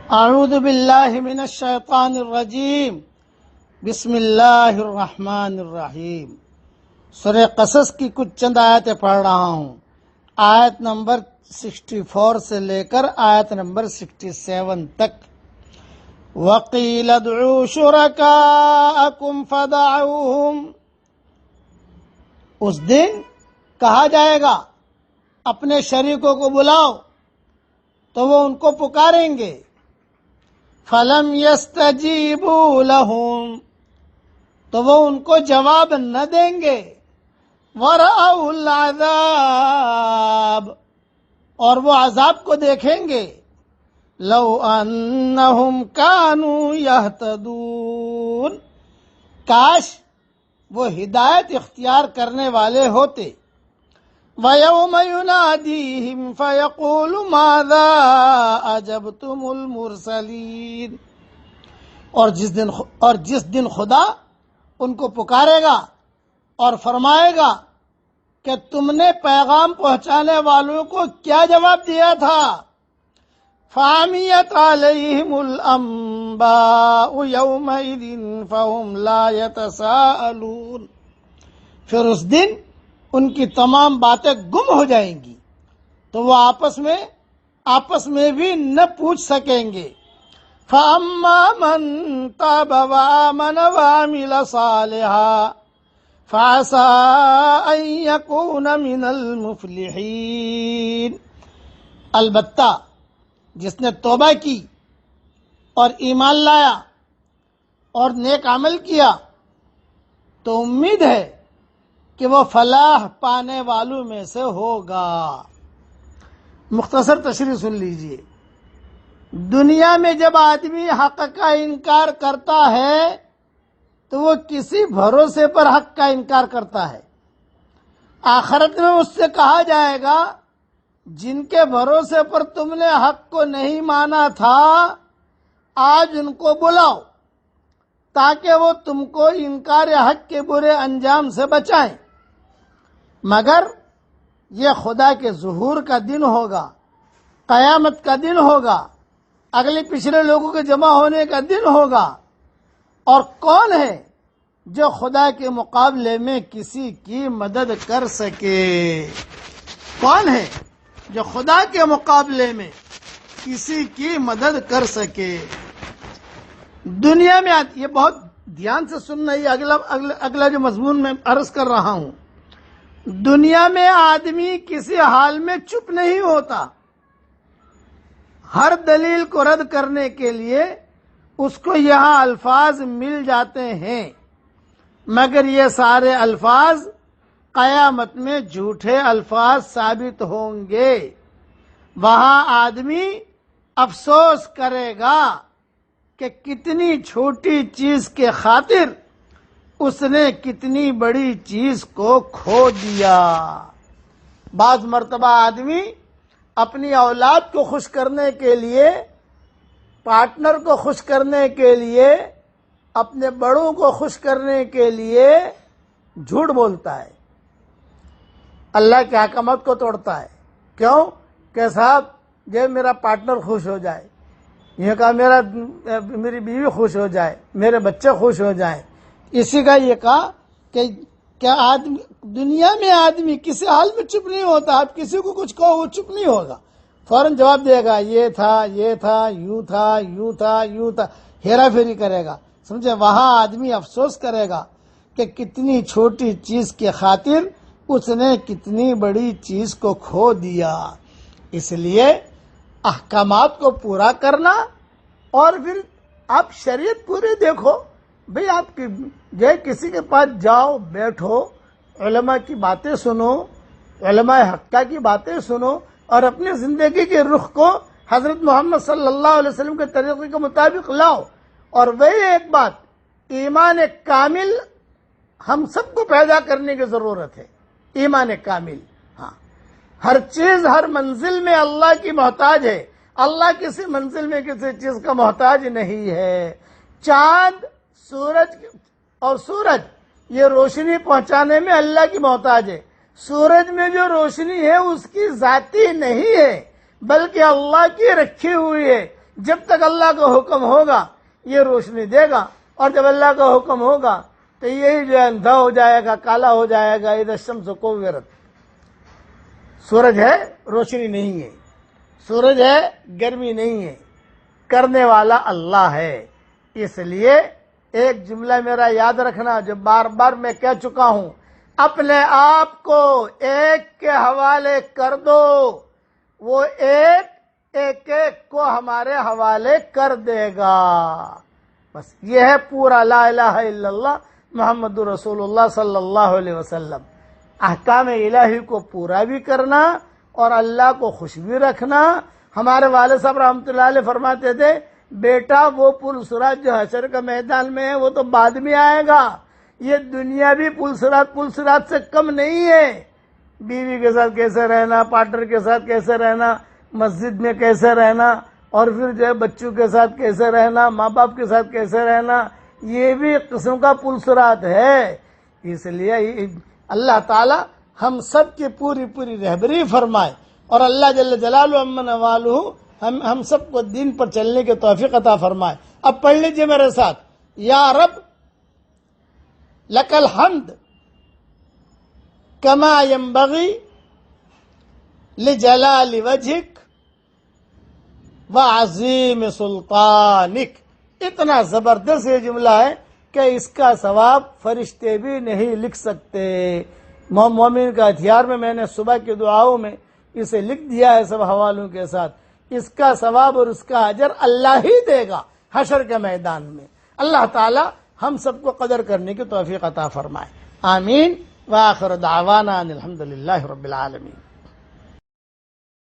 اعوذ باللہ من الشیطان الرجیم بسم اللہ الرحمن الرحیم۔ سورہ قصص کی کچھ چند آیتیں پڑھ رہا ہوں۔ آیت نمبر 64 سے لے کر آیت نمبر 67 تک۔ وَقِيلَ ادْعُوا شُرَكَاءَكُمْ فَدَعُوهُمْ، اس دن کہا جائے گا اپنے شریکوں کو بلاؤ، تو وہ ان کو پکاریں گے۔ فَلَمْ يَسْتَجِيبُوا لَهُمْ، تو وہ ان کو جواب نہ دیں گے۔ وَرَأَوْا الْعَذَابَ، اور وہ عذاب کو دیکھیں گے۔ لَوْ أَنَّهُمْ كَانُوا يَهْتَدُونَ، کاش وہ ہدایت اختیار کرنے والے ہوتے۔ وَيَوْمَ يُنَادِيهِمْ فَيَقُولُ مَاذَا أَجَبْتُمُ الْمُرْسَلِينَ، اور جس دن خدا ان کو پکارے گا اور فرمائے گا کہ تم نے پیغام پہنچانے والوں کو کیا جواب دیا تھا۔ فَعَمِيَتْ عَلَيْهِمُ الْأَنبَاءُ يَوْمَئِذٍ فَهُمْ لَا يَتَسَاءَلُونَ، پھر اس دن ان کی تمام باتیں گم ہو جائیں گی، تو وہ آپس میں بھی نہ پوچھ سکیں گے۔ فَأَمَّا مَن تَابَ وَآمَنَ وَعَمِلَ صَالِحًا فَعَسَىٰ أَن يَكُونَ مِنَ الْمُفْلِحِينَ، البتہ جس نے توبہ کی اور ایمان لایا اور نیک عمل کیا تو امید ہے کہ وہ فلاح پانے والوں میں سے ہوگا۔ مختصر تشریح سن لیجئے۔ دنیا میں جب آدمی حق کا انکار کرتا ہے تو وہ کسی بھروسے پر حق کا انکار کرتا ہے۔ آخرت میں اس سے کہا جائے گا جن کے بھروسے پر تم نے حق کو نہیں مانا تھا، آج ان کو بلاؤ تاکہ وہ تم کو انکار حق کے برے انجام سے بچائیں۔ مگر یہ خدا کے ظہور کا دن ہوگا، قیامت کا دن ہوگا، اگلے پچھلے لوگوں کے جمع ہونے کا دن ہوگا، اور کون ہے جو خدا کے مقابلے میں کسی کی مدد کر سکے؟ کون ہے جو خدا کے مقابلے میں کسی کی مدد کر سکے؟ دنیا میں یہ بہت دھیان سے سننا، یہ اگلا جو مضمون میں عرض کر رہا ہوں۔ دنیا میں آدمی کسی حال میں چپ نہیں ہوتا، ہر دلیل کو رد کرنے کے لیے اس کو یہاں الفاظ مل جاتے ہیں، مگر یہ سارے الفاظ قیامت میں جھوٹے الفاظ ثابت ہوں گے۔ وہاں آدمی افسوس کرے گا کہ کتنی چھوٹی چیز کے خاطر اس نے کتنی بڑی چیز کو کھو دیا۔ بعض مرتبہ آدمی اپنی اولاد کو خوش کرنے کے لیے، پارٹنر کو خوش کرنے کے لیے، اپنے بڑوں کو خوش کرنے کے لیے جھوٹ بولتا ہے، اللہ کے احکامات کو توڑتا ہے۔ کیوں؟ کہ صاحب یہ میرا پارٹنر خوش ہو جائے، یہ کہا میری بیوی خوش ہو جائے، میرے بچے خوش ہو جائیں۔ اسی کا یہ کہا کہ کیا دنیا میں آدمی کسی حال میں چپ نہیں ہوتا، آپ کسی کو کچھ کہو وہ چپ نہیں ہوگا، فوراً جواب دے گا، یہ تھا، یہ تھا، یوں تھا، یوں تھا، یوں تھا، ہیرا پھیری کرے گا۔ سمجھے؟ وہاں آدمی افسوس کرے گا کہ کتنی چھوٹی چیز کے خاطر اس نے کتنی بڑی چیز کو کھو دیا۔ اس لیے احکامات کو پورا کرنا، اور پھر آپ شریعت پوری دیکھو۔ بھئی آپ کسی کے پاس جاؤ، بیٹھو، علماء کی باتیں سنو، علماء حقہ کی باتیں سنو، اور اپنی زندگی کے رخ کو حضرت محمد صلی اللہ علیہ وسلم کے طریقے کے مطابق لاؤ۔ اور وہی ایک بات، ایمان کامل ہم سب کو پیدا کرنے کی ضرورت ہے۔ ایمان کامل، ہاں، ہر چیز ہر منزل میں اللہ کی محتاج ہے، اللہ کسی منزل میں کسی چیز کا محتاج نہیں ہے۔ چاند، سورج یہ روشنی پہنچانے میں اللہ کی محتاج ہے۔ سورج میں جو روشنی ہے اس کی ذاتی نہیں ہے، بلکہ اللہ کی رکھی ہوئی ہے۔ جب تک اللہ کا حکم ہوگا یہ روشنی دے گا، اور جب اللہ کا حکم ہوگا تو یہی جو ہے اندھا ہو جائے گا، کالا ہو جائے گا۔ اذا الشمس کوورت، سورج ہے روشنی نہیں ہے، سورج ہے گرمی نہیں ہے، کرنے والا اللہ ہے۔ اس لیے ایک جملہ میرا یاد رکھنا جو بار بار میں کہہ چکا ہوں، اپنے آپ کو ایک کے حوالے کر دو، وہ ایک ایک کو ہمارے حوالے کر دے گا۔ بس یہ ہے پورا لا الہ الا اللہ محمد رسول اللہ صلی اللہ علیہ وسلم۔ احکام الہی کو پورا بھی کرنا اور اللہ کو خوش بھی رکھنا۔ ہمارے والد صاحب رحمۃ اللہ علیہ فرماتے تھے، بیٹا وہ پل صراط جو حشر کا میدان میں ہے وہ تو بعد میں آئے گا، یہ دنیاوی پل صراط سے کم نہیں ہے۔ بیوی کے ساتھ کیسے رہنا، پارٹنر کے ساتھ کیسے رہنا، مسجد میں کیسے رہنا، اور پھر جو ہے بچوں کے ساتھ کیسے رہنا، ماں باپ کے ساتھ کیسے رہنا، یہ بھی ایک قسم کا پل صراط ہے۔ اس لیے اللہ تعالی ہم سب کی پوری رہبری فرمائے، اور اللہ جل جلالہ عما نوالہ ہم سب کو دین پر چلنے کی توفیق عطا فرمائے۔ اب پڑھ لیجئے میرے ساتھ، یا رب لک الحمد کما ینبغی لجلال وجہک وعظیم سلطانک۔ اتنا زبردست یہ جملہ ہے کہ اس کا ثواب فرشتے بھی نہیں لکھ سکتے۔ مومن کا ہتھیار میں نے صبح کی دعاؤں میں اسے لکھ دیا ہے سب حوالوں کے ساتھ۔ اس کا ثواب اور اس کا اجر اللہ ہی دے گا حشر کے میدان میں۔ اللہ تعالی ہم سب کو قدر کرنے کی توفیق عطا فرمائے، آمین۔ وآخر دعوانا ان الحمد للہ رب العالمین۔